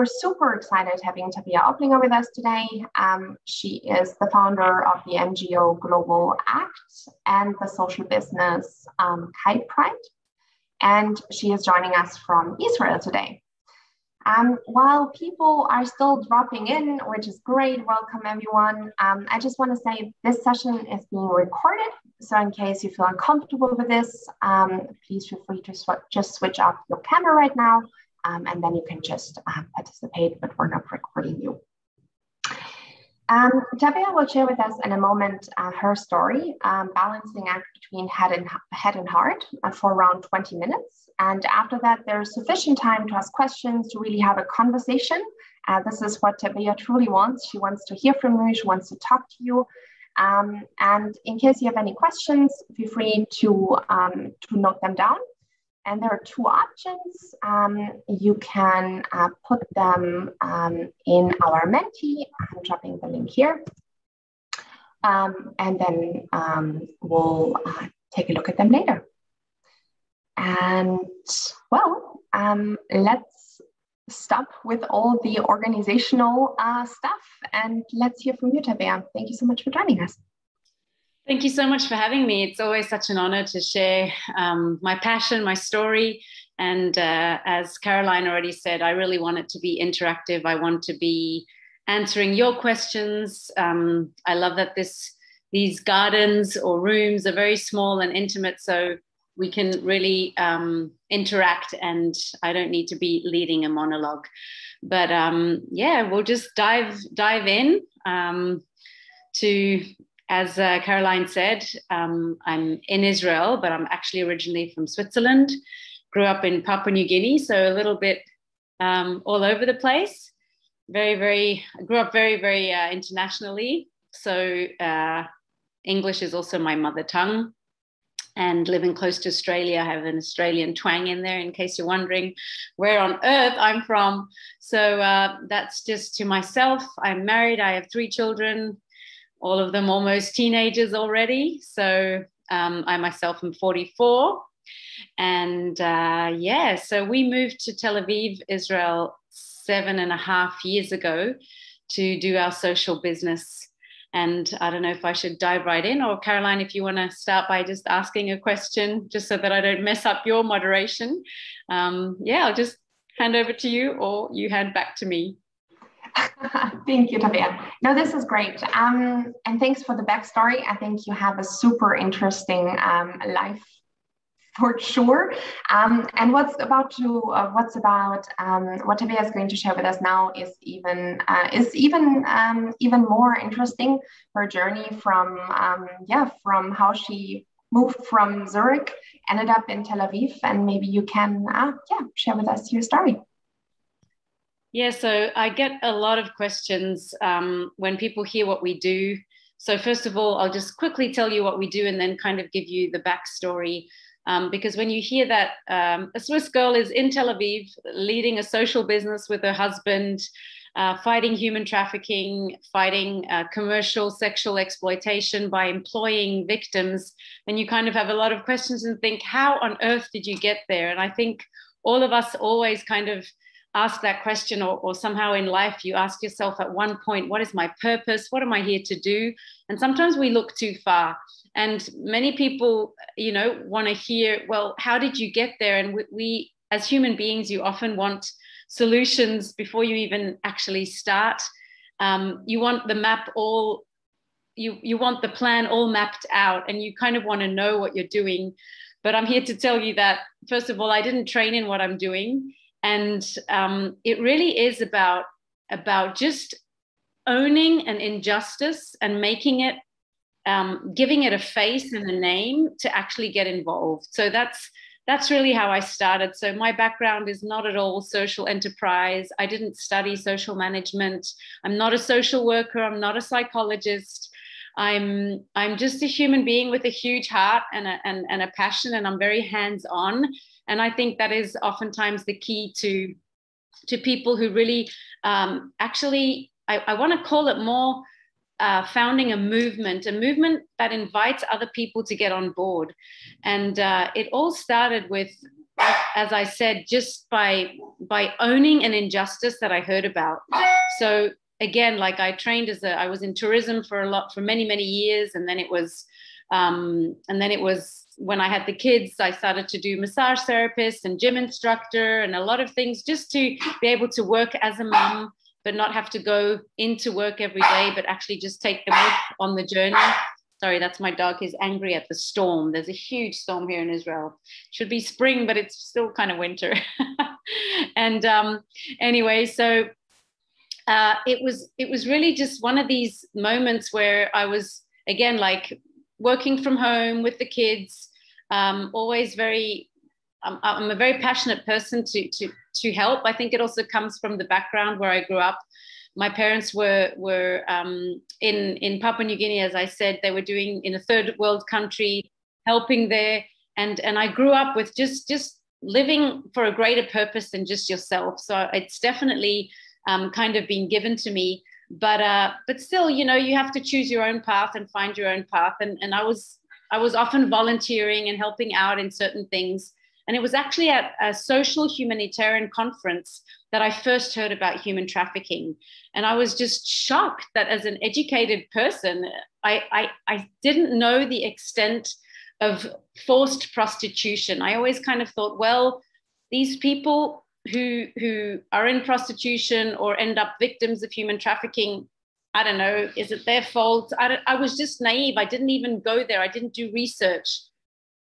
We're super excited having Tabea Oppliger with us today. She is the founder of the NGO Global Act and the social business Kite Pride, and she is joining us from Israel today. While people are still dropping in, which is great, welcome everyone. I just want to say this session is being recorded. So in case you feel uncomfortable with this, please feel free to just switch off your camera right now, and then you can just participate, but we're not recording you. Tabea will share with us in a moment her story, balancing act between head and heart for around 20 minutes. And after that, there's sufficient time to ask questions, to really have a conversation. This is what Tabea truly wants. She wants to hear from you. She wants to talk to you. And in case you have any questions, feel free to note them down. And there are two options. You can put them in our Menti. I'm dropping the link here. And then we'll take a look at them later. And well, let's stop with all the organizational stuff, and let's hear from you, Tabea. Thank you so much for joining us. Thank you so much for having me. It's always such an honor to share my passion, my story. And as Caroline already said, I really want it to be interactive. I want to be answering your questions. I love that these gardens or rooms are very small and intimate, so we can really interact, and I don't need to be leading a monologue. But yeah, we'll just dive in to, as Caroline said, I'm in Israel, but I'm actually originally from Switzerland, grew up in Papua New Guinea, so a little bit all over the place. I grew up very, very internationally. So English is also my mother tongue. And living close to Australia, I have an Australian twang in there, in case you're wondering where on earth I'm from. So that's just to myself. I'm married. I have 3 children, all of them almost teenagers already. So I myself am 44. And yeah, so we moved to Tel Aviv, Israel, 7.5 years ago to do our social business. And I don't know if I should dive right in, or Caroline, if you want to start by just asking a question, just so that I don't mess up your moderation. Yeah, I'll just hand over to you, or you hand back to me. Thank you, Tabea. No, this is great. And thanks for the backstory. I think you have a super interesting life for sure. And what Tabea is going to share with us now is even more interesting. Her journey from how she moved from Zurich, ended up in Tel Aviv, and maybe you can share with us your story. Yeah, so I get a lot of questions when people hear what we do. So first of all, I'll just quickly tell you what we do and then kind of give you the backstory. Because when you hear that a Swiss girl is in Tel Aviv leading a social business with her husband, fighting human trafficking, fighting commercial sexual exploitation by employing victims, then you kind of have a lot of questions and think, how on earth did you get there? And I think all of us always kind of ask that question, or somehow in life you ask yourself at one point, what is my purpose? What am I here to do? And sometimes we look too far. And many people, want to hear, well, how did you get there? And we as human beings, you often want solutions before you even actually start. You want the map all, you want the plan all mapped out, and you kind of want to know what you're doing. But I'm here to tell you that, first of all, I didn't train in what I'm doing. And it really is about just owning an injustice and making it, giving it a face and a name to actually get involved. So that's really how I started. So my background is not at all social enterprise. I didn't study social management. I'm not a social worker. I'm not a psychologist. I'm just a human being with a huge heart and a passion, and I'm very hands-on. And I think that is oftentimes the key to people who really actually, I want to call it more founding a movement that invites other people to get on board. And it all started with as I said, just by owning an injustice that I heard about. So again, like I trained I was in tourism for many, many years. And then it was when I had the kids, I started to do massage therapist and gym instructor and a lot of things just to be able to work as a mum, but not have to go into work every day, but actually just take them on the journey. Sorry, that's my dog. He's angry at the storm. There's a huge storm here in Israel. Should be spring, but it's still kind of winter. And anyway, so it was really just one of these moments where I was, again, like working from home with the kids, always I'm a very passionate person to help. I think it also comes from the background where I grew up. My parents were in Papua New Guinea, as I said. They were doing in a third world country, helping there. And I grew up with just living for a greater purpose than just yourself. So it's definitely kind of been given to me. But still, you know, you have to choose your own path and find your own path. And I was often volunteering and helping out in certain things. And it was actually at a social humanitarian conference that I first heard about human trafficking. And I was just shocked that as an educated person, I didn't know the extent of forced prostitution. I always kind of thought, well, these people who are in prostitution or end up victims of human trafficking, I don't know, is it their fault? I was just naive. I didn't even go there. I didn't do research.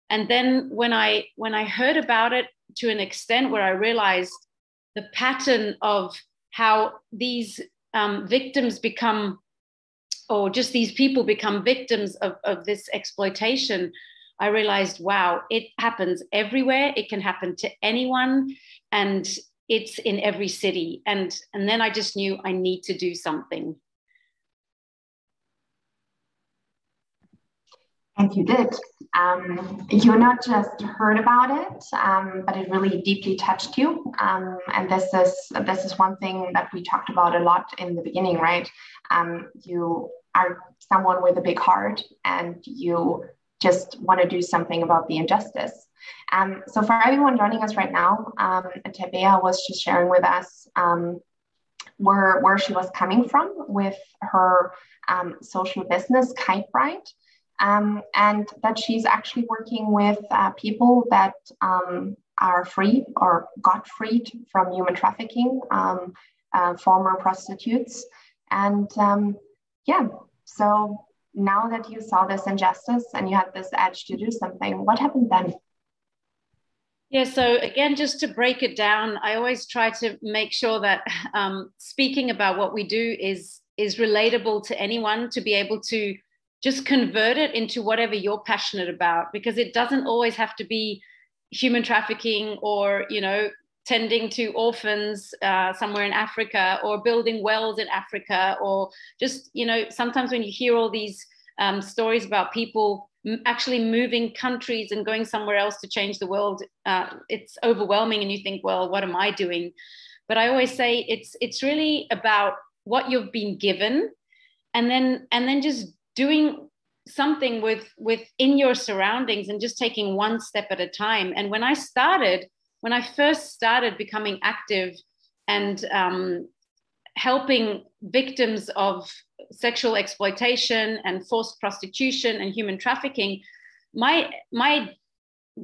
And then when I heard about it to an extent where I realized the pattern of how these victims become, or just these people become victims of this exploitation, I realized, wow, it happens everywhere. It can happen to anyone, and it's in every city. And then I just knew I need to do something. And you did. You not just heard about it, but it really deeply touched you. And this is one thing that we talked about a lot in the beginning, right? You are someone with a big heart, and you just want to do something about the injustice. So for everyone joining us right now, Tabea was just sharing with us where she was coming from with her social business, Kite Bride. And that she's actually working with people that are free or got freed from human trafficking, former prostitutes. And yeah, so now that you saw this injustice and you had this edge to do something, what happened then? Yeah, so again, just to break it down, I always try to make sure that speaking about what we do is relatable to anyone, to be able to just convert it into whatever you're passionate about, because it doesn't always have to be human trafficking or, you know, tending to orphans somewhere in Africa, or building wells in Africa, or just, you know, sometimes when you hear all these stories about people actually moving countries and going somewhere else to change the world, it's overwhelming and you think, well, what am I doing? But I always say it's really about what you've been given, and then just doing something within your surroundings and just taking one step at a time. And when I first started becoming active and helping victims of sexual exploitation and forced prostitution and human trafficking, my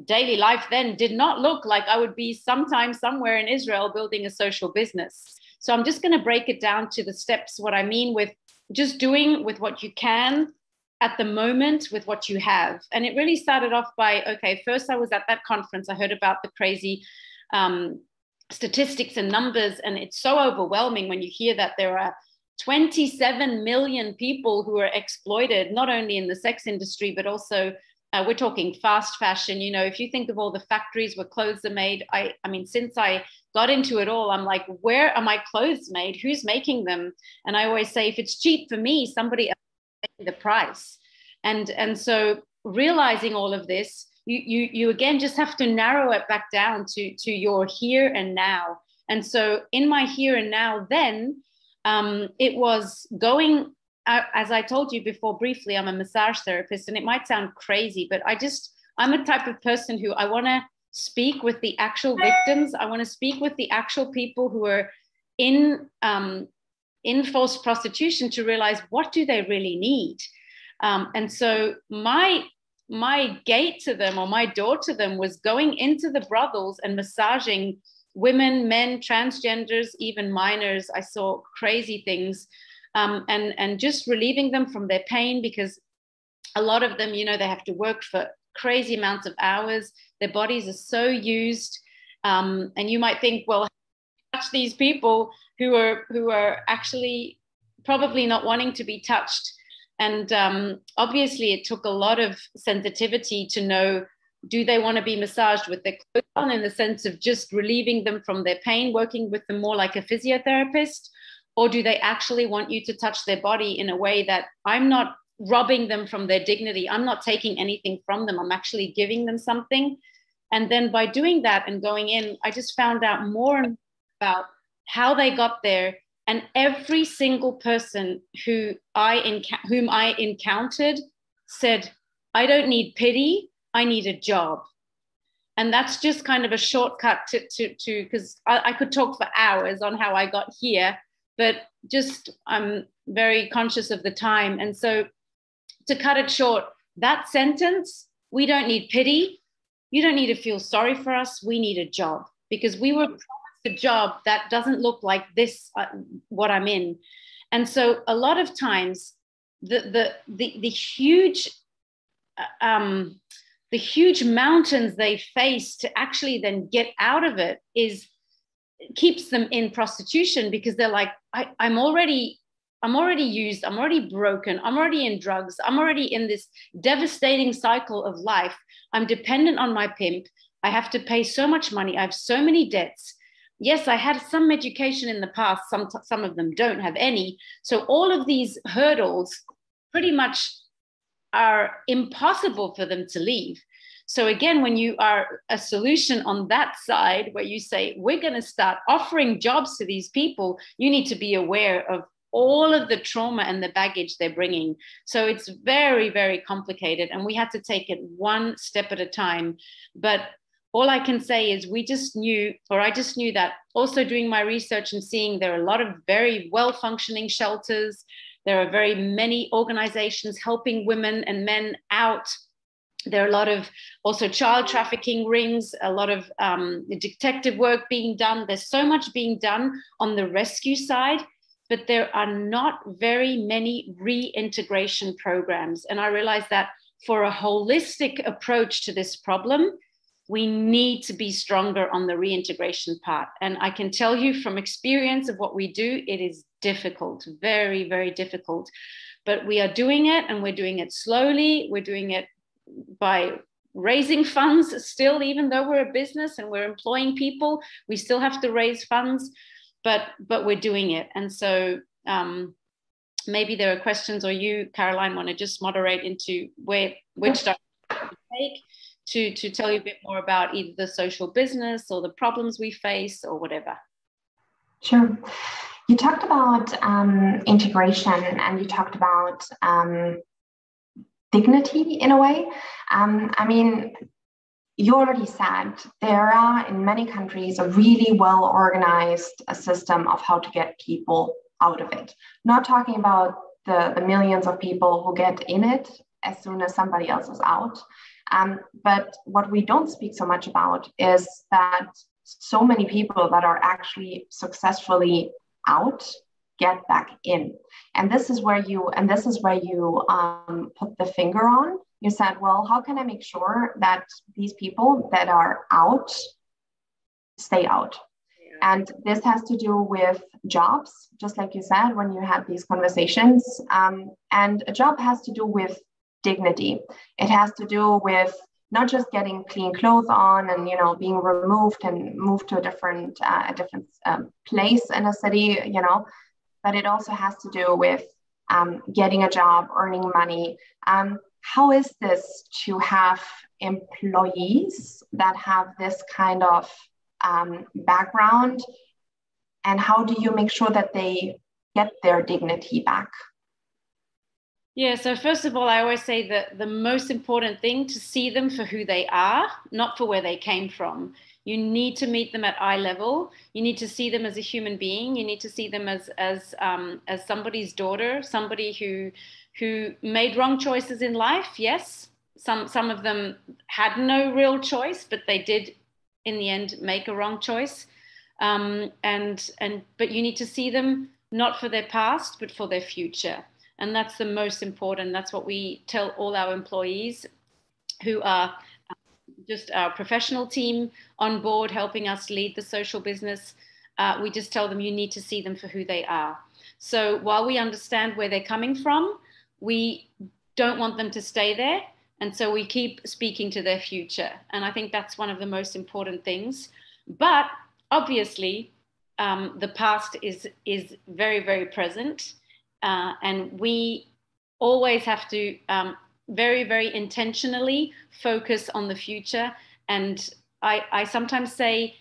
daily life then did not look like I would be sometime somewhere in Israel building a social business. So I'm just going to break it down to the steps, what I mean with just doing with what you can at the moment with what you have. And it really started off by, okay, first I was at that conference. I heard about the crazy statistics and numbers. And it's so overwhelming when you hear that there are 27 million people who are exploited, not only in the sex industry, but also we're talking fast fashion. You know, if you think of all the factories where clothes are made, I mean, since I got into it all, I'm like, where are my clothes made? Who's making them? And I always say, if it's cheap for me, somebody else is paying the price. And so realizing all of this, you again just have to narrow it back down to your here and now. And so in my here and now, then it was going, as I told you before briefly, I'm a massage therapist, and it might sound crazy, but I'm a type of person who I want to speak with the actual victims. I want to speak with the actual people who are in forced prostitution to realize, what do they really need? And so my gate to them, or my door to them, was going into the brothels and massaging women, men, transgenders, even minors. I saw crazy things, and just relieving them from their pain, because a lot of them, you know, they have to work for crazy amounts of hours. Their bodies are so used. And you might think, well, touch these people who are actually probably not wanting to be touched. And obviously it took a lot of sensitivity to know, do they want to be massaged with their clothes on, in the sense of just relieving them from their pain, working with them more like a physiotherapist? Or do they actually want you to touch their body in a way that I'm not robbing them from their dignity, I'm not taking anything from them, I'm actually giving them something? And then by doing that and going in, I just found out more about how they got there. And every single person whom I encountered said, I don't need pity, I need a job. And that's just kind of a shortcut to because I could talk for hours on how I got here, but just I'm very conscious of the time. And so to cut it short, that sentence, we don't need pity, you don't need to feel sorry for us, we need a job, because we were promised a job that doesn't look like this, what I'm in. And so a lot of times the huge mountains they face to actually then get out of it keeps them in prostitution, because they're like, I'm already used, I'm already broken, I'm already in drugs, I'm already in this devastating cycle of life. I'm dependent on my pimp. I have to pay so much money. I have so many debts. Yes, I had some education in the past. Some of them don't have any. So all of these hurdles pretty much are impossible for them to leave. So again, when you are a solution on that side, where you say, we're going to start offering jobs to these people, you need to be aware of all of the trauma and the baggage they're bringing. So it's very, very complicated, and we had to take it one step at a time. But all I can say is I just knew that also doing my research and seeing there are a lot of very well-functioning shelters. There are very many organizations helping women and men out. There are a lot of also child trafficking rings, a lot of detective work being done. There's so much being done on the rescue side, but there are not very many reintegration programs. And I realized that for a holistic approach to this problem, we need to be stronger on the reintegration part. And I can tell you from experience of what we do, it is difficult, very, very difficult. But we are doing it, and we're doing it slowly. We're doing it by raising funds still, even though we're a business and we're employing people, we still have to raise funds, but we're doing it. And so maybe there are questions, or you, Caroline, want to just moderate into which direction to take, to tell you a bit more about either the social business or the problems we face or whatever. Sure. You talked about integration, and you talked about dignity in a way. I mean, you already said there are in many countries a really well-organized system of how to get people out of it. Not talking about the millions of people who get in it as soon as somebody else is out. But what we don't speak so much about is that so many people that are actually successfully out get back in. And this is where you put the finger on. You said, well, how can I make sure that these people that are out stay out? And this has to do with jobs, just like you said when you had these conversations. And a job has to do with dignity. It has to do with not just getting clean clothes on and, you know, being removed and moved to a different place in a city, you know, but it also has to do with getting a job, earning money. How is this to have employees that have this kind of background, and how do you make sure that they get their dignity back? Yeah, so first of all, I always say that the most important thing to see them for who they are, not for where they came from. You need to meet them at eye level. You need to see them as a human being. You need to see them as somebody's daughter, somebody who made wrong choices in life. Yes, some of them had no real choice, but they did, in the end, make a wrong choice. But you need to see them not for their past, but for their future. And that's the most important. That's what we tell all our employees who are just our professional team on board helping us lead the social business. We just tell them you need to see them for who they are. So while we understand where they're coming from, we don't want them to stay there. And so we keep speaking to their future. And I think that's one of the most important things. But obviously, the past is very, very present. And we always have to very, very intentionally focus on the future. And I sometimes say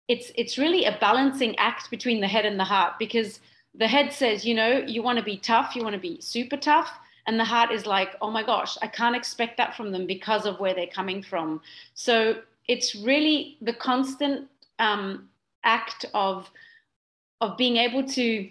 it's really a balancing act between the head and the heart, because the head says, you know, you want to be tough, you want to be super tough. And the heart is like, oh my gosh, I can't expect that from them because of where they're coming from. So it's really the constant act of being able to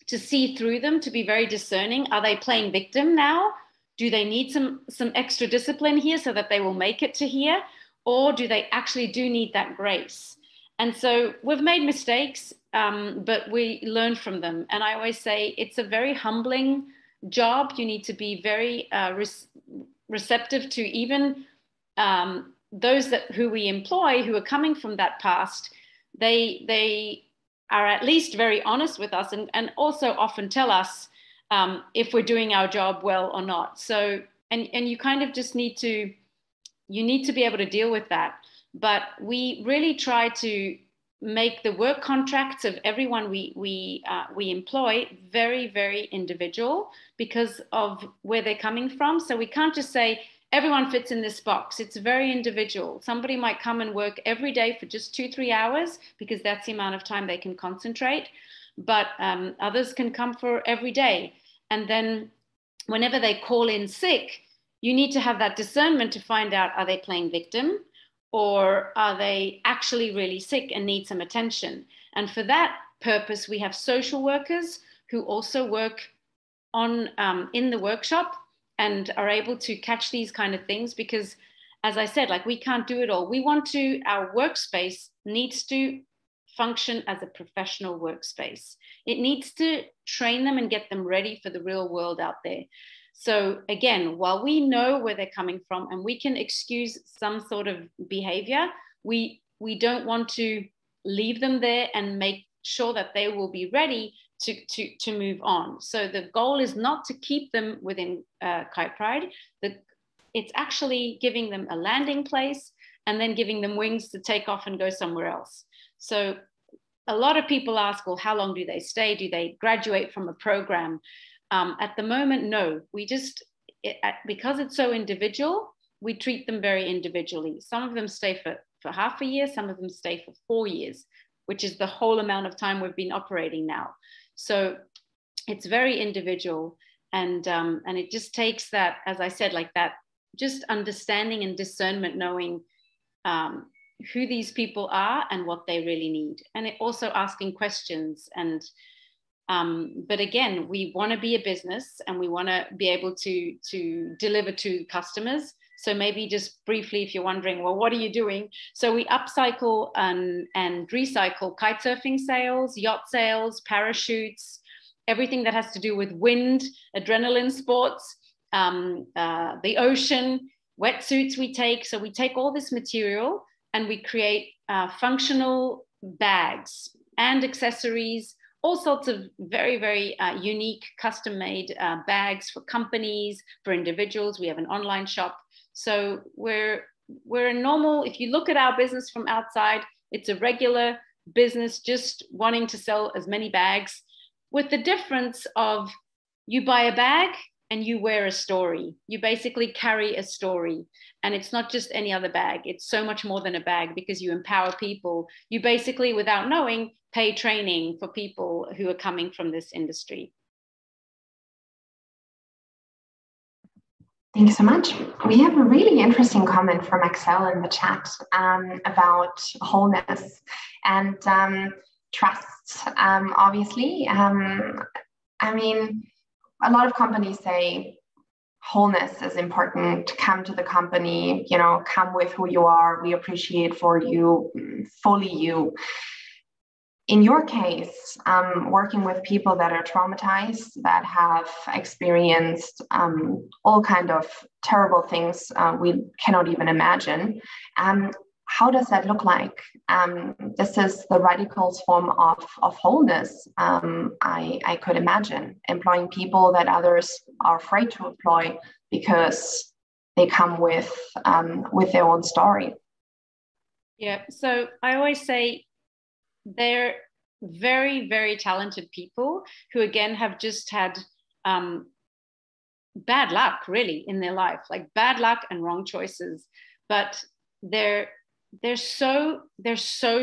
see through them, to be very discerning. Are they playing victim now? Do they need some extra discipline here so that they will make it to here? Or do they actually do need that grace? And so we've made mistakes, but we learn from them. And I always say it's a very humbling job. You need to be very receptive to even those who we employ who are coming from that past. They are at least very honest with us and also often tell us if we're doing our job well or not. So, and you kind of just need to be able to deal with that. But we really try to make the work contracts of everyone we employ very, very individual because of where they're coming from. So we can't just say, everyone fits in this box. It's very individual. Somebody might come and work every day for just 2-3 hours because that's the amount of time they can concentrate. But others can come for every day. And then whenever they call in sick, you need to have that discernment to find out, are they playing victim or are they actually really sick and need some attention? And for that purpose, we have social workers who also work on in the workshop and are able to catch these kind of things because, as I said, like we can't do it all. Our workspace needs to function as a professional workspace. It needs to train them and get them ready for the real world out there. So again, while we know where they're coming from and we can excuse some sort of behavior, we don't want to leave them there and make sure that they will be ready to move on. So the goal is not to keep them within Kite Pride. It's actually giving them a landing place and then giving them wings to take off and go somewhere else. So a lot of people ask, well, how long do they stay? Do they graduate from a program? At the moment, no. Because it's so individual, we treat them very individually. Some of them stay for half a year, some of them stay for 4 years, which is the whole amount of time we've been operating now. So it's very individual. And it just takes that, as I said, like that, just understanding and discernment, knowing who these people are and what they really need. And also asking questions. And but again, we want to be a business and we want to be able to deliver to customers. So maybe just briefly, if you're wondering, well, what are you doing? So we upcycle and recycle kite surfing sails, yacht sails, parachutes, everything that has to do with wind, adrenaline sports, the ocean, wetsuits we take. So we take all this material and we create functional bags and accessories, all sorts of very, very unique custom-made bags for companies, for individuals. We have an online shop. So we're a normal, if you look at our business from outside, it's a regular business just wanting to sell as many bags, with the difference of you buy a bag and you wear a story. You basically carry a story. And it's not just any other bag. It's so much more than a bag because you empower people. You basically, without knowing, pay training for people who are coming from this industry. Thank you so much. We have a really interesting comment from Excel in the chat about wholeness and trust. Obviously, I mean, a lot of companies say wholeness is important. Come to the company, you know, come with who you are. We appreciate for you, fully you. In your case, working with people that are traumatized, that have experienced all kind of terrible things we cannot even imagine, how does that look like? This is the radical form of wholeness, I could imagine, employing people that others are afraid to employ because they come with their own story. Yeah, so I always say they're very, very talented people who, again, have just had bad luck, really, in their life, like bad luck and wrong choices. But they're so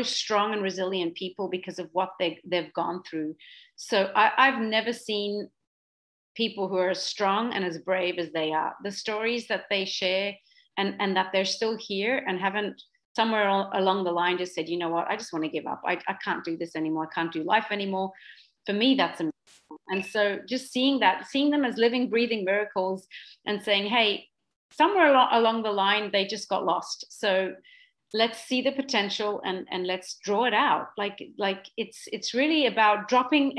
strong and resilient people because of what they've gone through. So I've never seen people who are as strong and as brave as they are. The stories that they share, and that they're still here and haven't somewhere along the line just said, you know what, I just want to give up. I can't do this anymore. I can't do life anymore. For me, that's amazing. And so just seeing them as living, breathing miracles and saying, hey, somewhere along the line, they just got lost. So let's see the potential and let's draw it out. Like it's really about dropping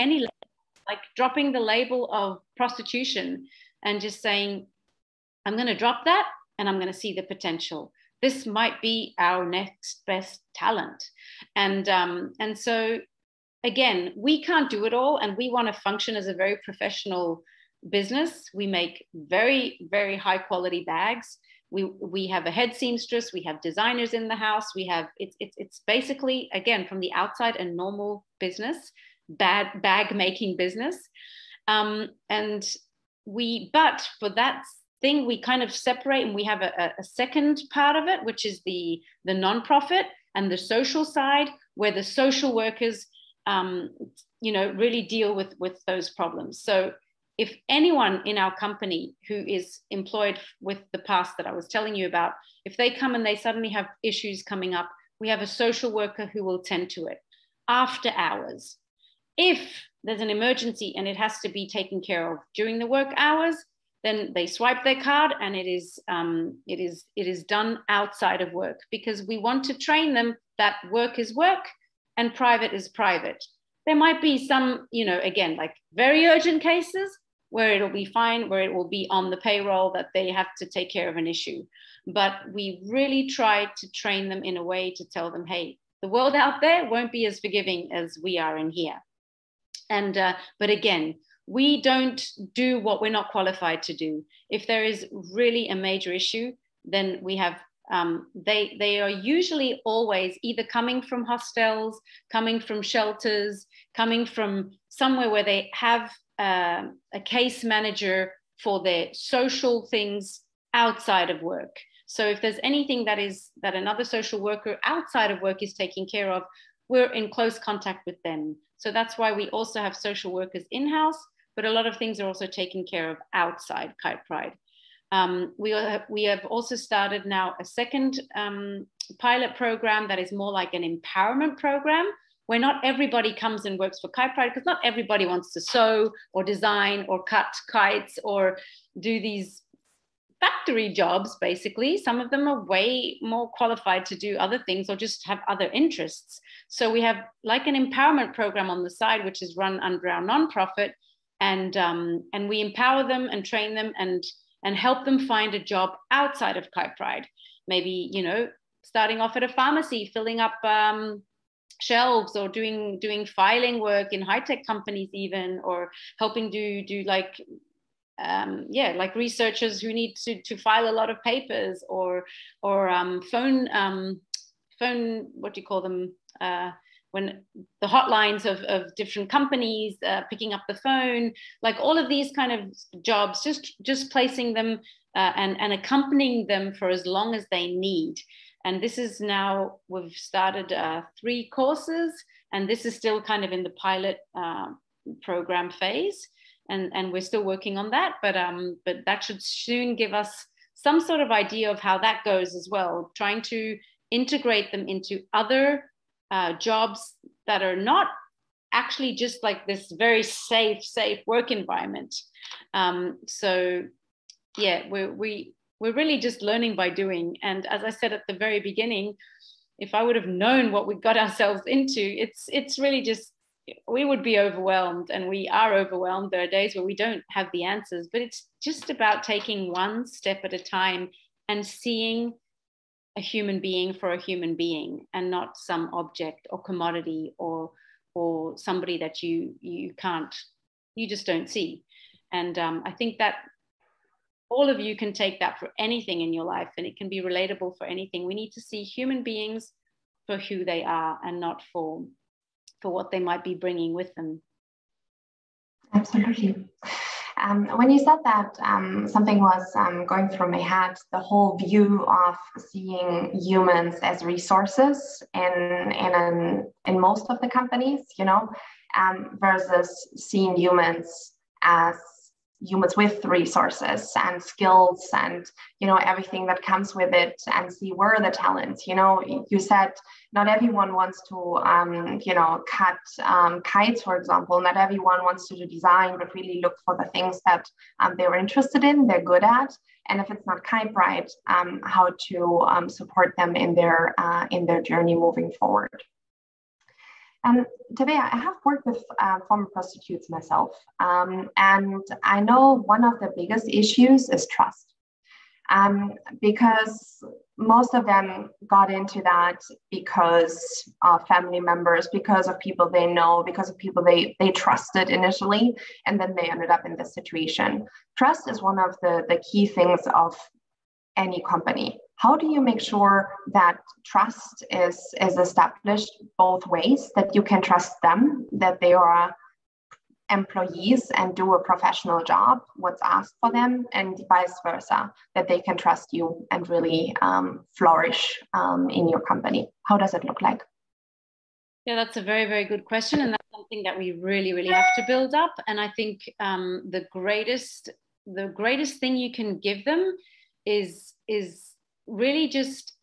dropping the label of prostitution and just saying, I'm going to drop that and I'm going to see the potential. This might be our next best talent. And so, again, we can't do it all. And we want to function as a very professional business. We make very, very high quality bags. We have a head seamstress. We have designers in the house. We have, it's basically, again, from the outside, a normal business, bag making business. But for that thing, we kind of separate, and we have a second part of it, which is the nonprofit and the social side, where the social workers, really deal with those problems. So if anyone in our company who is employed with the past that I was telling you about, if they come and they suddenly have issues coming up, we have a social worker who will tend to it after hours. If there's an emergency and it has to be taken care of during the work hours, then they swipe their card and it is done outside of work, because we want to train them that work is work and private is private. There might be some, again, like very urgent cases where it'll be fine, where it will be on the payroll that they have to take care of an issue. But we really try to train them in a way to tell them, hey, the world out there won't be as forgiving as we are in here. And but again, we don't do what we're not qualified to do. If there is really a major issue, then we have, they are usually always either coming from hostels, coming from shelters, coming from somewhere where they have a case manager for their social things outside of work. So if there's anything that another social worker outside of work is taking care of, we're in close contact with them. So that's why we also have social workers in-house, but a lot of things are also taken care of outside Kite Pride. We have also started now a second pilot program that is more like an empowerment program, where not everybody comes and works for Kite Pride, because not everybody wants to sew or design or cut kites or do these factory jobs, basically. Some of them are way more qualified to do other things or just have other interests. So we have like an empowerment program on the side, which is run under our nonprofit, and we empower them and train them and help them find a job outside of Kite Pride. Maybe, starting off at a pharmacy, filling up shelves, or doing filing work in high-tech companies even, or helping do like researchers who need to file a lot of papers, or phone, what do you call them, when the hotlines of different companies, picking up the phone, like all of these kind of jobs, just placing them and accompanying them for as long as they need. And this is now, we've started 3 courses, and this is still kind of in the pilot program phase. and we're still working on that, but that should soon give us some sort of idea of how that goes as well, trying to integrate them into other jobs that are not actually just like this very safe work environment. So yeah, we're really just learning by doing. And as I said at the very beginning, if I would have known what we got ourselves into, it's really just, we would be overwhelmed, and we are overwhelmed. There are days where we don't have the answers, but it's just about taking one step at a time and seeing a human being for a human being, and not some object or commodity or somebody that you just don't see. And I think that all of you can take that for anything in your life, and it can be relatable for anything. We need to see human beings for who they are, and not for what they might be bringing with them. Absolutely. When you said that, something was going through my head, the whole view of seeing humans as resources in most of the companies, you know, versus seeing humans as humans with resources and skills and, you know, everything that comes with it, and see where are the talents. You know, you said not everyone wants to, you know, cut kites, for example. Not everyone wants to do design, but really look for the things that they're interested in, they're good at. And if it's not kite right, how to support them in their journey moving forward. Tabea, I have worked with former prostitutes myself, and I know one of the biggest issues is trust, because most of them got into that because of family members, because of people they know, because of people they trusted initially, and then they ended up in this situation. Trust is one of the key things of any company. How do you make sure that trust is established both ways, that you can trust them, that they are employees and do a professional job, what's asked for them, and vice versa, that they can trust you and really flourish in your company? How does it look like? Yeah, that's a very, very good question. And that's something that we really, really have to build up. And I think the greatest thing you can give them is really just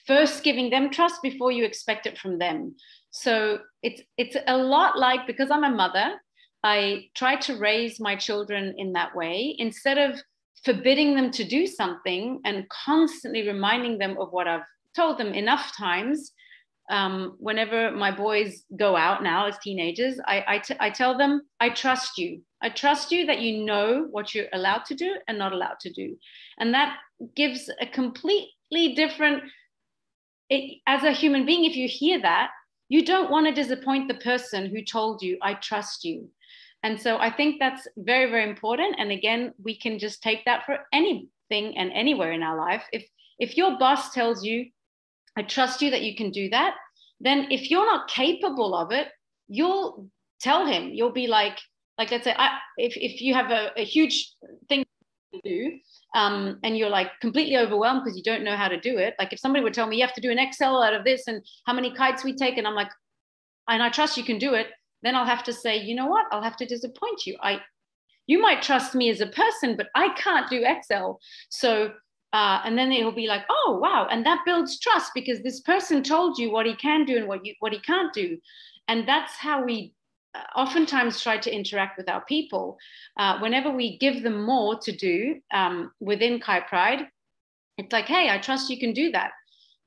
first giving them trust before you expect it from them. So it's a lot like, because I'm a mother, I try to raise my children in that way. Instead of forbidding them to do something and constantly reminding them of what I've told them enough times, whenever my boys go out now as teenagers, I tell them, I trust you. I trust you that you know what you're allowed to do and not allowed to do. And that gives a completely different, as a human being, if you hear that, you don't want to disappoint the person who told you, I trust you. And so I think that's very, very important. And again, we can just take that for anything and anywhere in our life. If your boss tells you, I trust you that you can do that, then if you're not capable of it, you'll tell him. You'll be like let's say, if you have a huge thing to do, and you're like completely overwhelmed because you don't know how to do it. Like if somebody would tell me, you have to do an Excel out of this and how many kites we take, and I'm like, and I trust you can do it, then I'll have to say, you know what, I'll have to disappoint you. You might trust me as a person, but I can't do Excel. So, and then it'll be like, oh, wow. And that builds trust because this person told you what he can do and what he can't do. And that's how we oftentimes try to interact with our people. Whenever we give them more to do within Kite Pride, it's like, hey, I trust you can do that.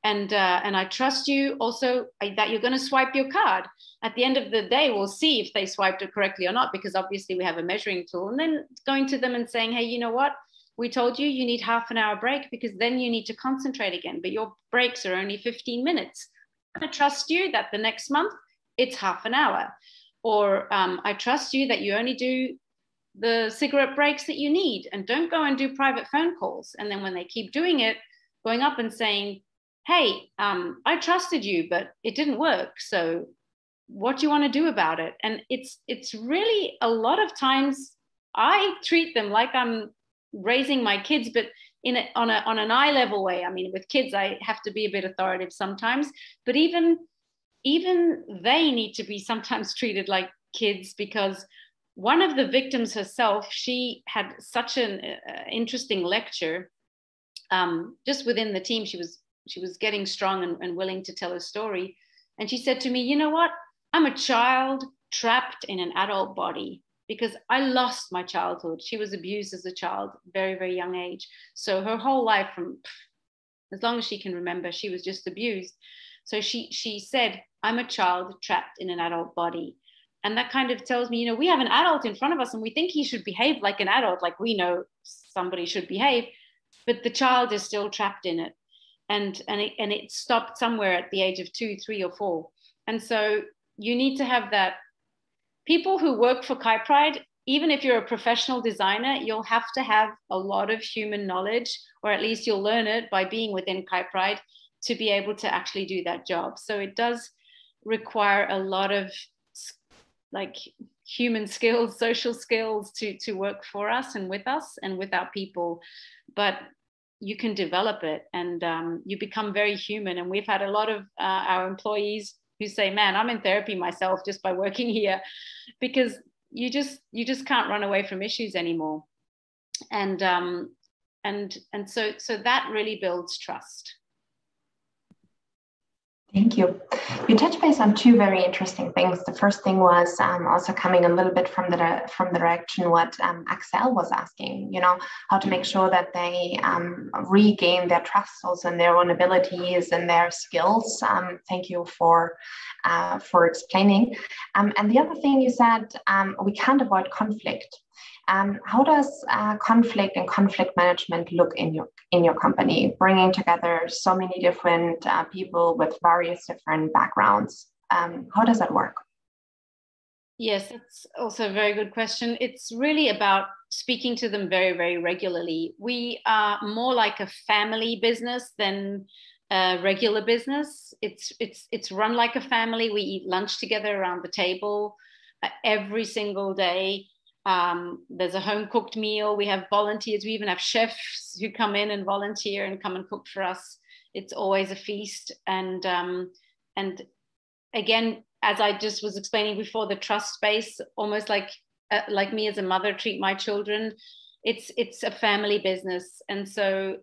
And I trust you also that you're going to swipe your card. At the end of the day, we'll see if they swiped it correctly or not, because obviously we have a measuring tool. And then going to them and saying, hey, you know what? We told you need half an hour break because then you need to concentrate again, but your breaks are only 15 minutes. I trust you that the next month it's half an hour. Or I trust you that you only do the cigarette breaks that you need and don't go and do private phone calls. And then when they keep doing it, going up and saying, hey, I trusted you, but it didn't work. So what do you want to do about it? And it's really a lot of times I treat them like I'm raising my kids, but on an eye level way. I mean, with kids, I have to be a bit authoritative sometimes, but even they need to be sometimes treated like kids, because one of the victims herself, she had such an interesting lecture. Just within the team, she was getting strong and willing to tell her story. And she said to me, you know what? I'm a child trapped in an adult body because I lost my childhood. She was abused as a child, very, very young age. So her whole life, from as long as she can remember, she was just abused. So she said, I'm a child trapped in an adult body. And that kind of tells me, we have an adult in front of us and we think he should behave like an adult, like we know somebody should behave, but the child is still trapped in it. And it stopped somewhere at the age of 2, 3, or 4. And so you need to have that. People who work for Pride, even if you're a professional designer, you'll have to have a lot of human knowledge, or at least you'll learn it by being within Pride to be able to actually do that job. So it does require a lot of like human skills, social skills to work for us and with our people. But you can develop it, and you become very human. And we've had a lot of our employees who say, man, I'm in therapy myself just by working here, because you just can't run away from issues anymore. And so that really builds trust. Thank you. You touched base on two very interesting things. The first thing was also coming a little bit from the direction what Axel was asking, how to make sure that they regain their trust also in their own abilities and their skills. Thank you for explaining. And the other thing you said, we can't avoid conflict. How does conflict and conflict management look in your company, bringing together so many different people with various different backgrounds? How does that work? Yes, that's also a very good question. It's really about speaking to them very, very regularly. We are more like a family business than a regular business. It's run like a family. We eat lunch together around the table every single day. There's a home cooked meal. We have volunteers. We even have chefs who come in and volunteer and come and cook for us. It's always a feast. And again, as I just was explaining before, the trust space, almost like me as a mother treat my children. It's a family business. And so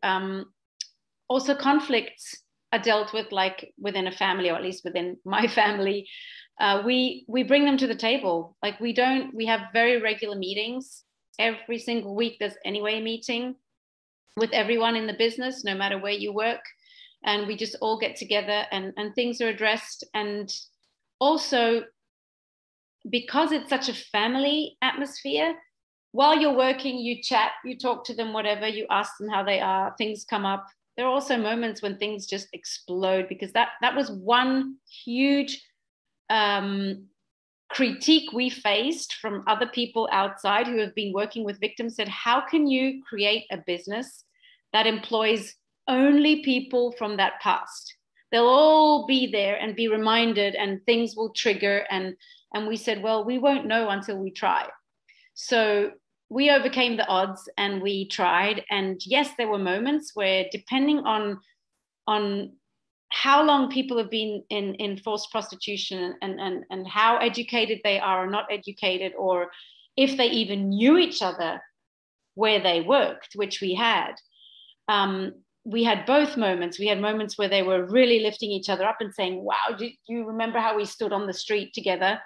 also conflicts are dealt with like within a family, or at least within my family. We bring them to the table. Like we have very regular meetings. Every single week there's anyway a meeting with everyone in the business, no matter where you work. And we just all get together and things are addressed. And also, because it's such a family atmosphere, while you're working, you chat, you talk to them, whatever, you ask them how they are, things come up. There are also moments when things just explode, because that was one huge critique we faced from other people outside who have been working with victims. Said, how can you create a business that employs only people from that past? They'll all be there and be reminded, and things will trigger. And we said, well, we won't know until we try. So we overcame the odds and we tried. And yes, there were moments where, depending on how long people have been in forced prostitution and how educated they are or not educated, or if they even knew each other where they worked, which we had both moments. We had moments where they were really lifting each other up and saying, wow, do you remember how we stood on the street together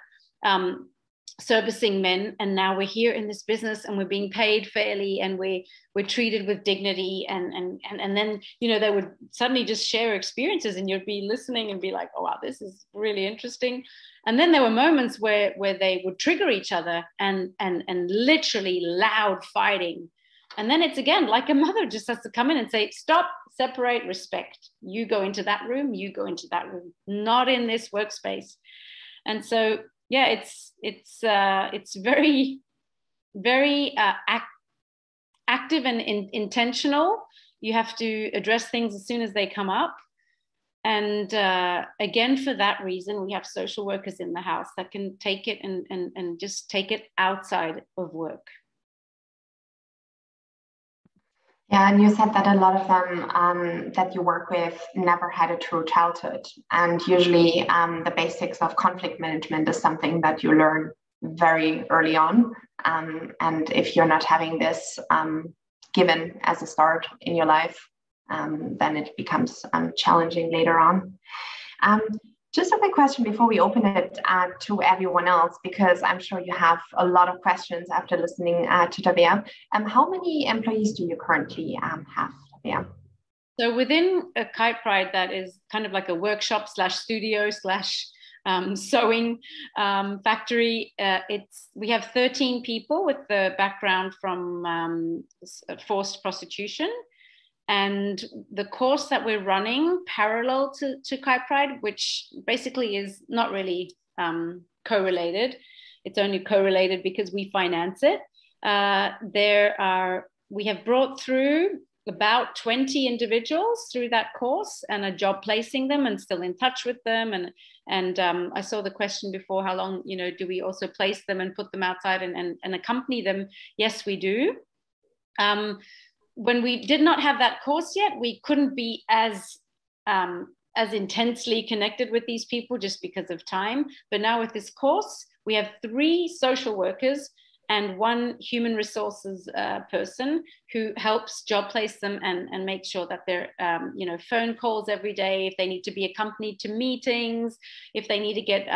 servicing men, and now we're here in this business and we're being paid fairly and we're treated with dignity, and then they would suddenly just share experiences and you'd be listening and be like, oh wow, this is really interesting. And then there were moments where they would trigger each other and literally loud fighting. And then it's again like a mother just has to come in and say, stop, separate, respect. You go into that room, you go into that room, not in this workspace. And so yeah, it's very, very active and intentional. You have to address things as soon as they come up. And again, for that reason, we have social workers in the house that can take it and just take it outside of work. Yeah, and you said that a lot of them that you work with never had a true childhood. And usually the basics of conflict management is something that you learn very early on. And if you're not having this given as a start in your life, then it becomes challenging later on. Just a quick question before we open it to everyone else, because I'm sure you have a lot of questions after listening to Tabea. How many employees do you currently have, Tabea? So within a Kite Pride, that is kind of like a workshop slash studio slash sewing factory. We have 13 people with the background from forced prostitution. And the course that we're running parallel to Kite Pride, which basically is not really correlated. It's only correlated because we finance it. We have brought through about 20 individuals through that course and are job placing them and still in touch with them. And I saw the question before, how long, do we also place them and put them outside and accompany them? Yes, we do. When we did not have that course yet, we couldn't be as intensely connected with these people just because of time. But now with this course, we have 3 social workers and 1 human resources person who helps job place them and make sure that they're, phone calls every day, if they need to be accompanied to meetings, if they need to get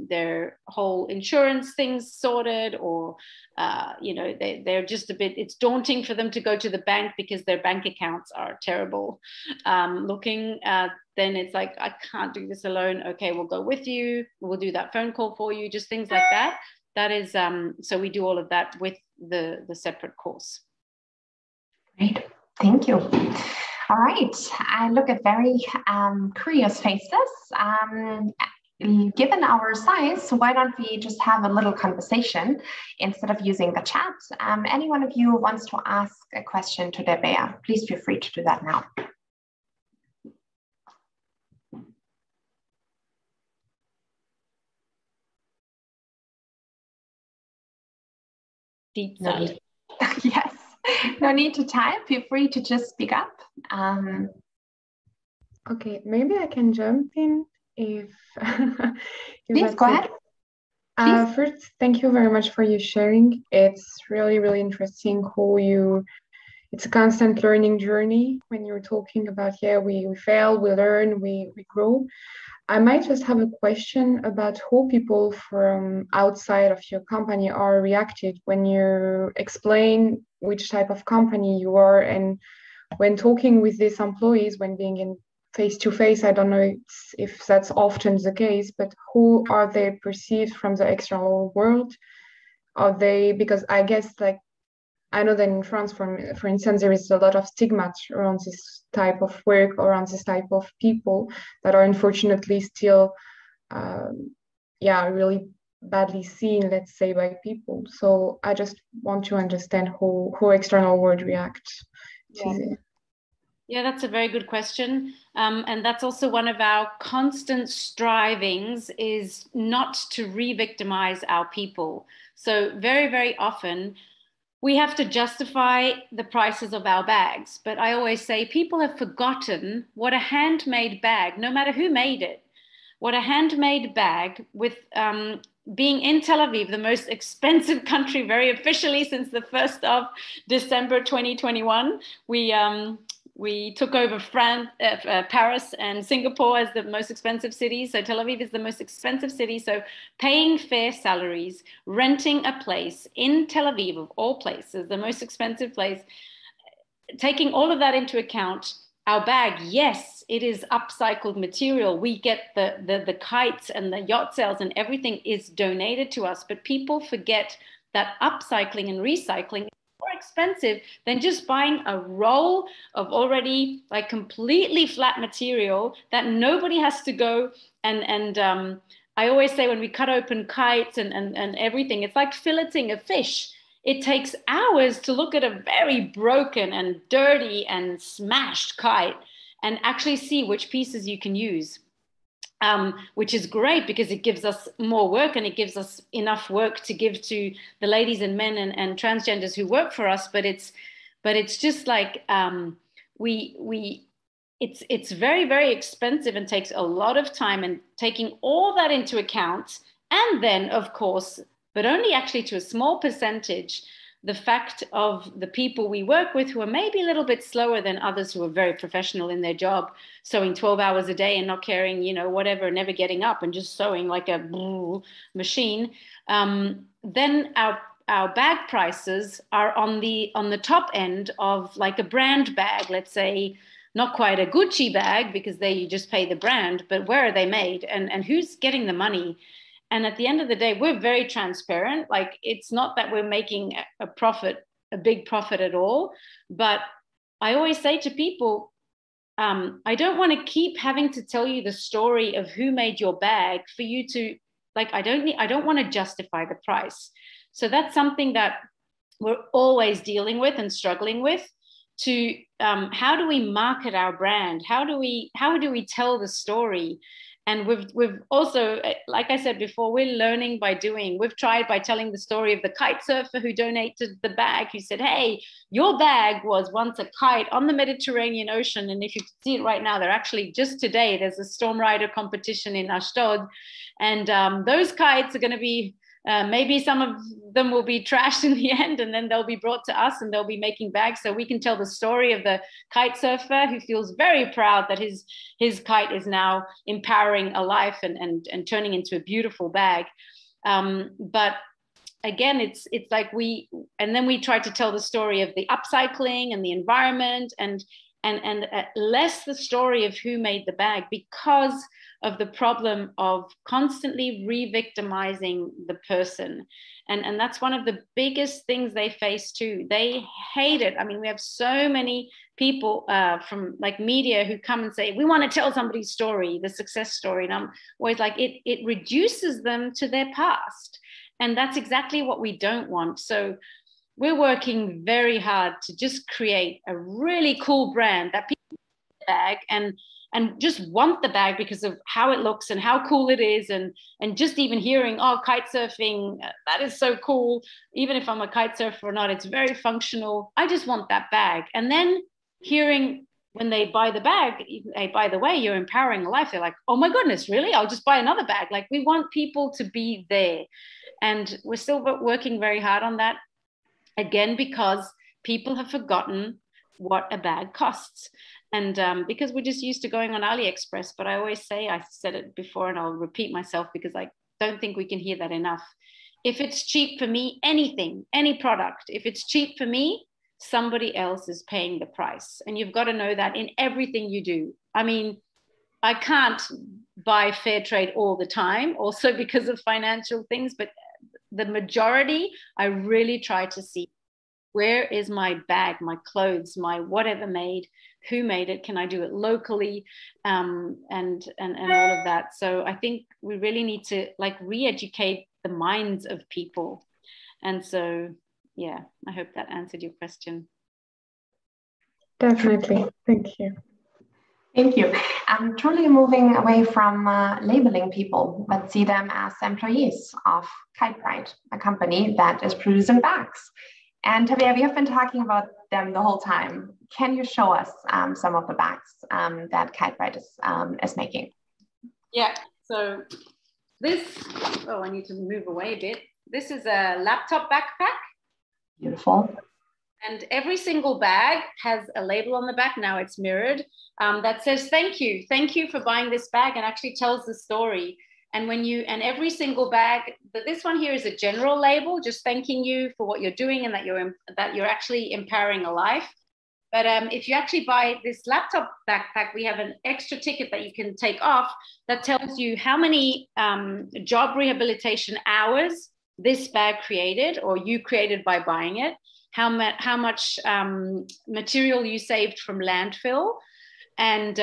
their whole insurance things sorted, or, they're just a bit, it's daunting for them to go to the bank because their bank accounts are terrible looking. Then it's like, I can't do this alone. Okay, we'll go with you. We'll do that phone call for you, just things like that. That is, so we do all of that with the separate course. Great, thank you. All right, I look at very curious faces. Given our size, why don't we just have a little conversation instead of using the chat? Any one of you wants to ask a question to Tabea, please feel free to do that now. Deep silence. Yes, no need to type. Feel free to just speak up. Okay, maybe I can jump in if please go ahead. First, thank you very much for your sharing. It's really, really interesting it's a constant learning journey when you're talking about, we fail, we learn, we grow. I might just have a question about how people from outside of your company are reacted when you explain which type of company you are, and when talking with these employees, when being in face-to-face, I don't know if that's often the case, but who are they perceived from the external world? Are they, because I guess I know that in France, for instance, there is a lot of stigma around this type of work, around this type of people that are unfortunately still, really badly seen, let's say, by people. So I just want to understand how external world reacts to this. Yeah, that's a very good question. And that's also one of our constant strivings, is not to re-victimize our people. So very, very often, we have to justify the prices of our bags. But I always say people have forgotten what a handmade bag, no matter who made it, what a handmade bag with being in Tel Aviv, the most expensive country very officially since the 1st of December 2021. We took over Paris and Singapore as the most expensive cities. So Tel Aviv is the most expensive city. So paying fair salaries, renting a place in Tel Aviv, of all places, the most expensive place, taking all of that into account, our bag, yes, it is upcycled material. We get the kites and the yacht sails and everything is donated to us. But people forget that upcycling and recycling more expensive than just buying a roll of already completely flat material that nobody has to go and I always say when we cut open kites and everything, it's like filleting a fish. It takes hours to look at a very broken and dirty and smashed kite and actually see which pieces you can use. Which is great because it gives us more work and it gives us enough work to give to the ladies and men and transgenders who work for us. But it's just like it's very, very expensive and takes a lot of time, and taking all that into account. And then, of course, but only actually to a small percentage the fact of the people we work with who are maybe a little bit slower than others who are very professional in their job, sewing 12 hours a day and not caring, you know, whatever, never getting up and just sewing like a machine. Then our bag prices are on the top end of like a brand bag, let's say, not quite a Gucci bag, because there you just pay the brand, but where are they made and who's getting the money? And at the end of the day, we're very transparent. Like, it's not that we're making a profit, a big profit at all. But I always say to people, I don't want to keep having to tell you the story of who made your bag for you to, like, I don't want to justify the price. So that's something that we're always dealing with and struggling with. To how do we market our brand? How do we tell the story? And we've also, like I said before, we're learning by doing. We've tried by telling the story of the kite surfer who donated the bag, who said, hey, your bag was once a kite on the Mediterranean Ocean. And if you can see it right now, they're actually, just today, there's a storm rider competition in Ashdod. And those kites are going to be, maybe some of them will be trashed in the end, and then they'll be brought to us and they'll be making bags. So we can tell the story of the kite surfer who feels very proud that his kite is now empowering a life and turning into a beautiful bag. But again, it's like and then we try to tell the story of the upcycling and the environment and less the story of who made the bag, because of the problem of constantly re-victimizing the person. And that's one of the biggest things they face too. They hate it. I mean, we have so many people from like media who come and say, we want to tell somebody's story, the success story. And I'm always like, it reduces them to their past. And that's exactly what we don't want. So we're working very hard to just create a really cool brand that people bag and just want the bag because of how it looks and how cool it is. And just even hearing, oh, kite surfing, that is so cool. Even if I'm a kite surfer or not, it's very functional. I just want that bag. And then hearing when they buy the bag, hey, by the way, you're empowering a life. They're like, oh my goodness, really? I'll just buy another bag. Like, we want people to be there. And we're still working very hard on that. Again, because people have forgotten what a bag costs. And because we're just used to going on AliExpress. But I always say, I said it before and I'll repeat myself because I don't think we can hear that enough. If it's cheap for me, anything, any product, if it's cheap for me, somebody else is paying the price. And you've got to know that in everything you do. I mean, I can't buy fair trade all the time, also because of financial things, but the majority, I really try to see, where is my bag, my clothes, my whatever made, who made it, can I do it locally, and all of that. So I think we really need to like re-educate the minds of people. And so, yeah, I hope that answered your question. Definitely, thank you. Thank you. I'm truly moving away from labeling people, but see them as employees of Kitepride, a company that is producing bags. And Tabea, we have been talking about them the whole time. Can you show us some of the bags that Kitepride is making? Yeah, so this, oh, I need to move away a bit. This is a laptop backpack. Beautiful. And every single bag has a label on the back. Now it's mirrored that says, thank you for buying this bag, and actually tells the story. And every single bag, this one here is a general label, just thanking you for what you're doing and that you're actually empowering a life. But if you actually buy this laptop backpack, we have an extra ticket that you can take off that tells you how many job rehabilitation hours this bag created, or you created by buying it, how much material you saved from landfill, and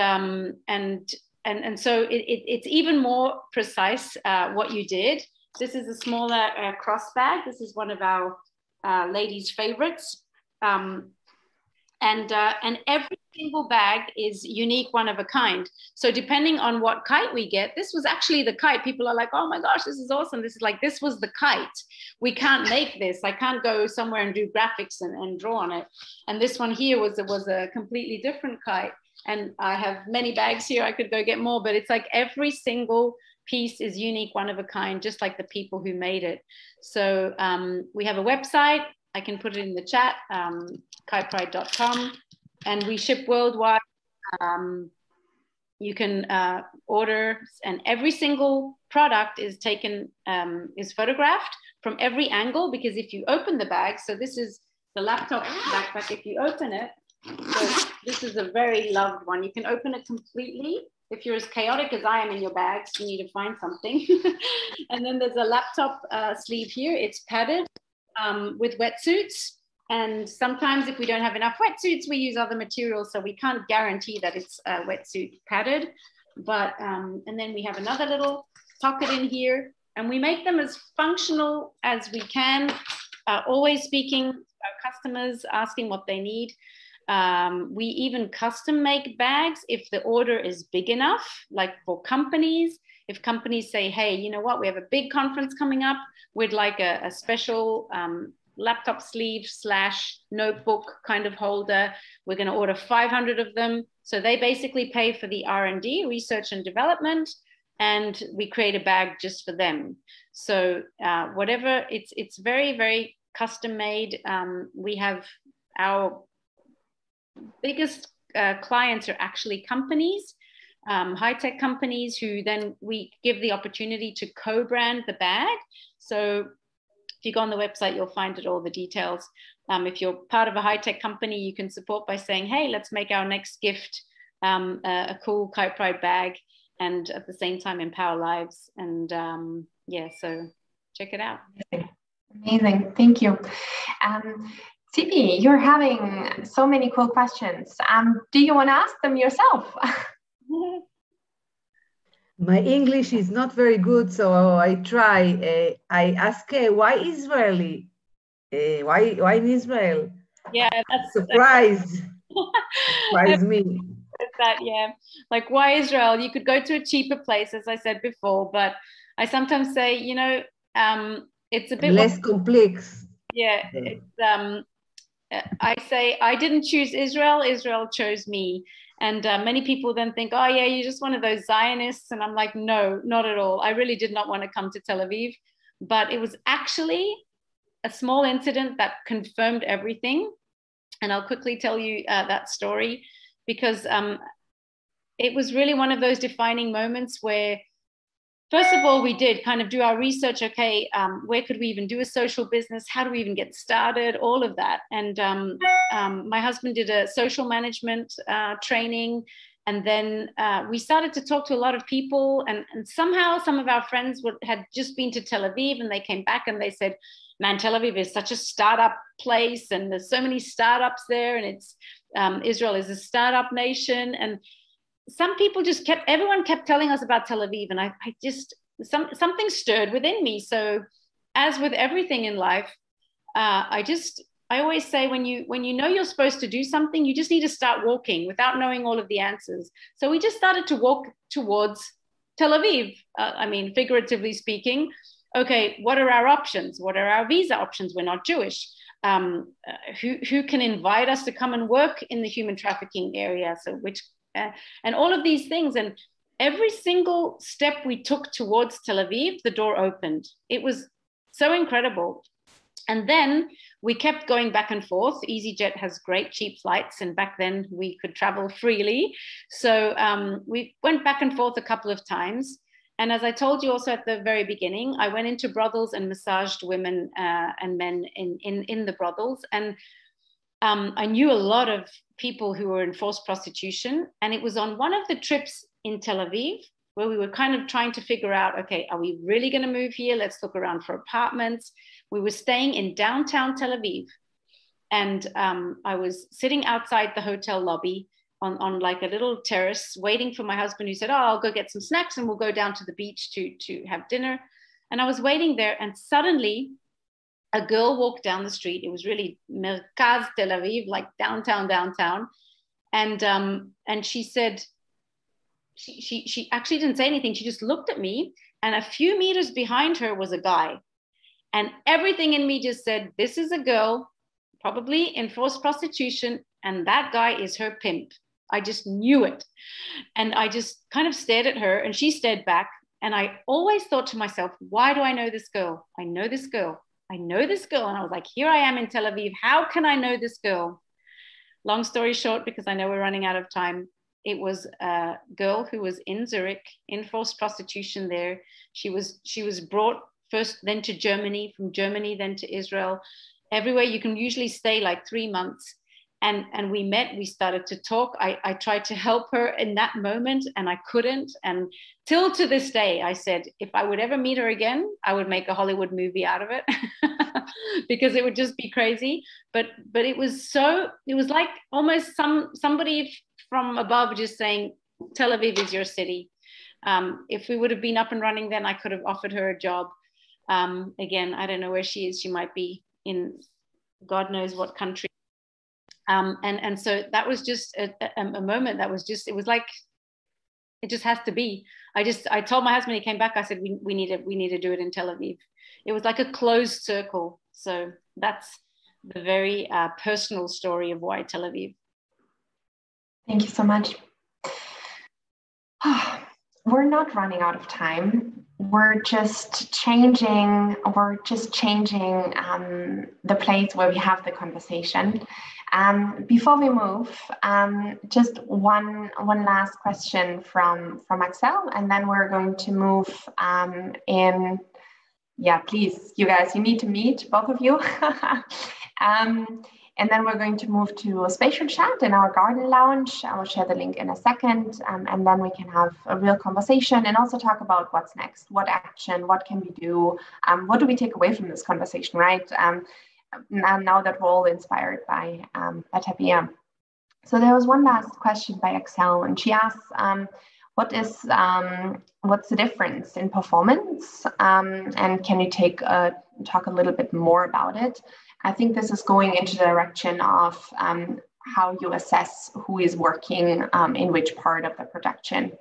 so it's even more precise what you did. This is a smaller cross bag. This is one of our ladies' favorites. And every single bag is unique, one of a kind. So depending on what kite we get, this was actually the kite. People are like, oh my gosh, this is awesome. This was the kite. We can't make this. I can't go somewhere and do graphics and draw on it. And this one here was a completely different kite. And I have many bags here. I could go get more, but it's like every single piece is unique, one of a kind, just like the people who made it. So we have a website. I can put it in the chat, kitepride.com, and we ship worldwide. You can order, and every single product is taken, is photographed from every angle, because if you open the bag, so this is the laptop backpack, if you open it, so this is a very loved one. You can open it completely. If you're as chaotic as I am in your bags, you need to find something. And then there's a laptop sleeve here. It's padded with wetsuits. And sometimes if we don't have enough wetsuits, we use other materials. So we can't guarantee that it's wetsuit padded. But, and then we have another little pocket in here. And we make them as functional as we can, always speaking our customers, asking what they need. We even custom make bags if the order is big enough, like for companies. If companies say, hey, you know what, we have a big conference coming up, we'd like a special laptop sleeve / notebook kind of holder. We're going to order 500 of them. So they basically pay for the R&D, research and development, and we create a bag just for them. So whatever, it's very, very custom made. We have our biggest clients are actually companies, high-tech companies, who then we give the opportunity to co-brand the bag. So if you go on the website, you'll find it, all the details. If you're part of a high-tech company, you can support by saying, hey, let's make our next gift a cool Kite Pride bag, and at the same time empower lives. And yeah, so check it out. Amazing, thank you. Sibi, you're having so many cool questions. Do you want to ask them yourself? My English is not very good, so I try. I ask, why Israeli? Why in Israel? Yeah, that's surprise. Surprise me. That, yeah, like why Israel? You could go to a cheaper place, as I said before, but I sometimes say, you know, it's a bit less complex. Yeah, it's I say I didn't choose Israel, Israel chose me. And many people then think, oh yeah, you're just one of those Zionists. And I'm like, no, not at all. I really did not want to come to Tel Aviv, but it was actually a small incident that confirmed everything. And I'll quickly tell you that story, because it was really one of those defining moments where, first of all, we did kind of do our research. Okay, where could we even do a social business? How do we even get started? All of that. And my husband did a social management training. And then we started to talk to a lot of people. And somehow some of our friends had just been to Tel Aviv, and they came back and they said, man, Tel Aviv is such a startup place. And there's so many startups there. And it's Israel is a startup nation. And some people just everyone kept telling us about Tel Aviv, and I just, something stirred within me. So as with everything in life, I always say, when you know you're supposed to do something, you just need to start walking without knowing all of the answers. So we just started to walk towards Tel Aviv. I mean, figuratively speaking. Okay, what are our options? What are our visa options? We're not Jewish. Who can invite us to come and work in the human trafficking area? So which and all of these things. And every single step we took towards Tel Aviv, the door opened. It was so incredible. And then we kept going back and forth. EasyJet has great cheap flights, and back then we could travel freely. So we went back and forth a couple of times. And as I told you also at the very beginning, I went into brothels and massaged women and men in the brothels. And I knew a lot of people who were in forced prostitution. And it was on one of the trips in Tel Aviv where we were kind of trying to figure out, okay, are we really going to move here? Let's look around for apartments. We were staying in downtown Tel Aviv. And I was sitting outside the hotel lobby on like a little terrace, waiting for my husband, who said, oh, I'll go get some snacks and we'll go down to the beach to have dinner. And I was waiting there, and suddenly a girl walked down the street. It was really Merkaz Tel Aviv, like downtown. And she said, she actually didn't say anything. She just looked at me, and a few meters behind her was a guy. And everything in me just said, this is a girl, probably in forced prostitution, and that guy is her pimp. I just knew it. And I just kind of stared at her, and she stared back. And I always thought to myself, why do I know this girl? I know this girl. I know this girl. And I was like, here I am in Tel Aviv. How can I know this girl? Long story short, because I know we're running out of time, it was a girl who was in Zurich in forced prostitution there. She was brought first, then to Germany, from Germany, then to Israel. Everywhere you can usually stay like 3 months. And we met, we started to talk. I tried to help her in that moment and I couldn't. And till to this day, I said, if I would ever meet her again, I would make a Hollywood movie out of it because it would just be crazy. But it was like almost somebody from above just saying, Tel Aviv is your city. If we would have been up and running then, I could have offered her a job. Again, I don't know where she is. She might be in God knows what country. And so that was just a moment that was just, it was like, it just has to be. I told my husband, he came back, I said, we need to do it in Tel Aviv. It was like a closed circle. So that's the very personal story of why Tel Aviv. Thank you so much. We're not running out of time. We're just changing the place where we have the conversation. Before we move, just one last question from Axel, and then we're going to move in. Yeah, please, you guys, you need to meet, both of you. And then we're going to move to a spatial chat in our garden lounge. I will share the link in a second, and then we can have a real conversation and also talk about what's next, what action, what can we do, what do we take away from this conversation, right? Now that we're all inspired by Tabea. So there was one last question by Excel, and she asks, what's the difference in performance? And can you talk a little bit more about it? I think this is going into the direction of how you assess who is working in which part of the production.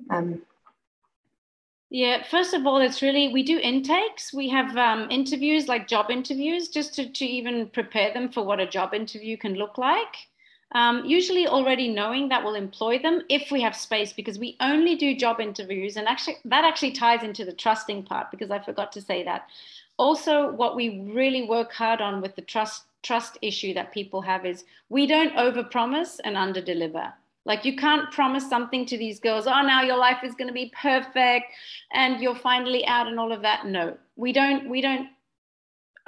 Yeah, first of all, it's really, we do intakes. We have interviews, like job interviews, just to even prepare them for what a job interview can look like. Usually already knowing that we'll employ them if we have space, because we only do job interviews. And that actually ties into the trusting part, because I forgot to say that. Also, what we really work hard on with the trust issue that people have is we don't overpromise and underdeliver. Like, you can't promise something to these girls, oh, now your life is going to be perfect and you're finally out and all of that. No, we don't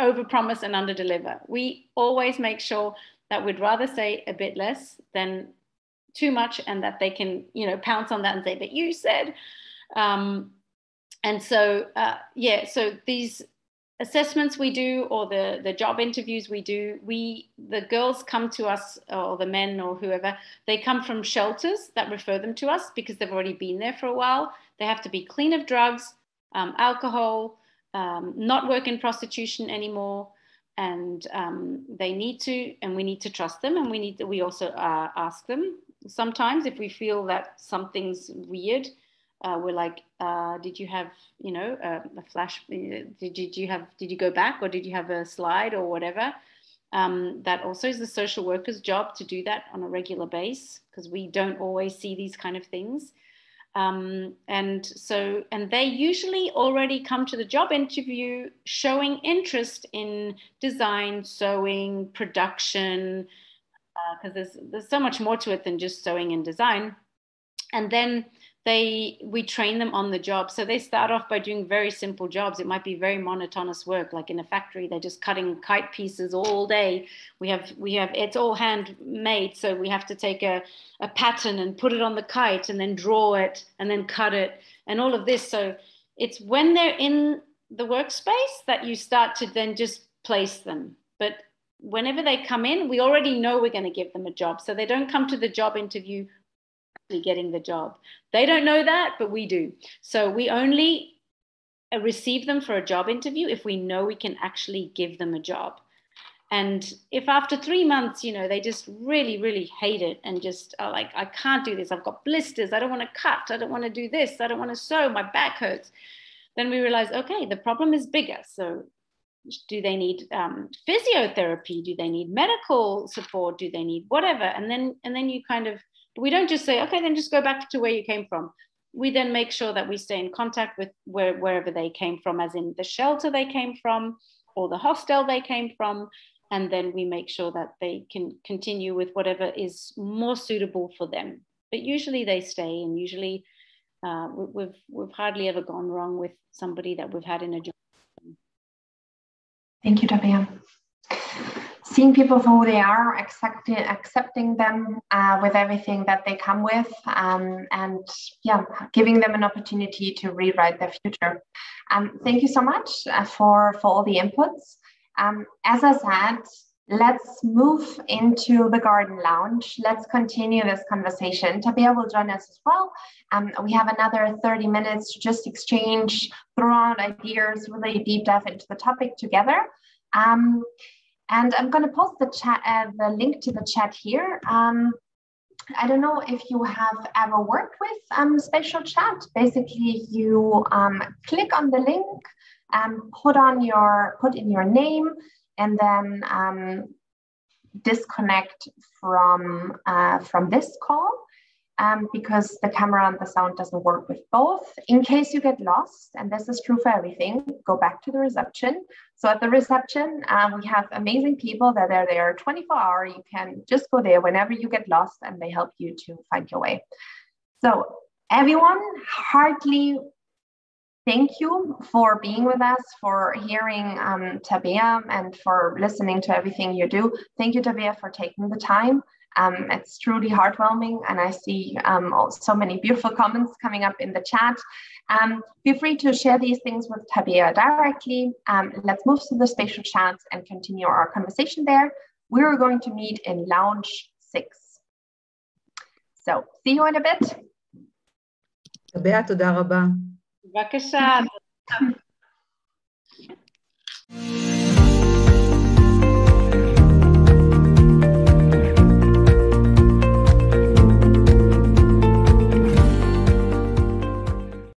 overpromise and underdeliver. We always make sure that we'd rather say a bit less than too much, and that they can, pounce on that and say, but you said. And so, so these assessments we do, or the job interviews we do, the girls come to us, or the men or whoever, they come from shelters that refer them to us because they've already been there for a while. They have to be clean of drugs, alcohol, not work in prostitution anymore, and they need to, and we need to trust them, and we also ask them sometimes if we feel that something's weird. We're like, did you have, a flash? Did you go back, or did you have a slide or whatever? That also is the social worker's job to do that on a regular basis, because we don't always see these kind of things. And they usually already come to the job interview showing interest in design, sewing, production, because there's so much more to it than just sewing and design. And then we train them on the job. So they start off by doing very simple jobs. It might be very monotonous work, like in a factory, they're just cutting kite pieces all day. We have it's all handmade. So we have to take a pattern and put it on the kite and then draw it and then cut it and all of this. So it's when they're in the workspace that you start to then just place them. But whenever they come in, we already know we're going to give them a job. So they don't come to the job interview getting the job. They don't know that, but we do. So we only receive them for a job interview if we know we can actually give them a job. And if after 3 months, they just really, really hate it and just are like, I can't do this. I've got blisters. I don't want to cut. I don't want to do this. I don't want to sew. My back hurts. Then we realize, okay, the problem is bigger. So do they need physiotherapy? Do they need medical support? Do they need whatever? And then you kind of, we don't just say, okay, then just go back to where you came from. we then make sure that we stay in contact with wherever they came from, as in the shelter they came from or the hostel they came from. And then we make sure that they can continue with whatever is more suitable for them. But usually they stay, and usually we've hardly ever gone wrong with somebody that we've had in a job. Thank you, Tabea. Seeing people for who they are, accepting them with everything that they come with, and yeah, giving them an opportunity to rewrite their future. Thank you so much for all the inputs. As I said, let's move into the garden lounge. Let's continue this conversation. Tabea will join us as well. We have another 30 minutes to just exchange, throw out ideas, really deep dive into the topic together. And I'm going to post the link to the chat here. I don't know if you have ever worked with spatial chat. Basically, you click on the link, put in your name, and then disconnect from this call. Because the camera and the sound doesn't work with both. In case you get lost, and this is true for everything, go back to the reception. So at the reception, we have amazing people that are there 24-hour. You can just go there whenever you get lost, and they help you to find your way. So everyone, heartily thank you for being with us, for hearing Tabea, and for listening to everything you do. Thank you, Tabea, for taking the time. It's truly heartwarming, and I see so many beautiful comments coming up in the chat. Feel free to share these things with Tabea directly. Let's move to the spatial chats and continue our conversation there. We're going to meet in Lounge 6. So see you in a bit. Tabea, תודה רבה. בבקשה.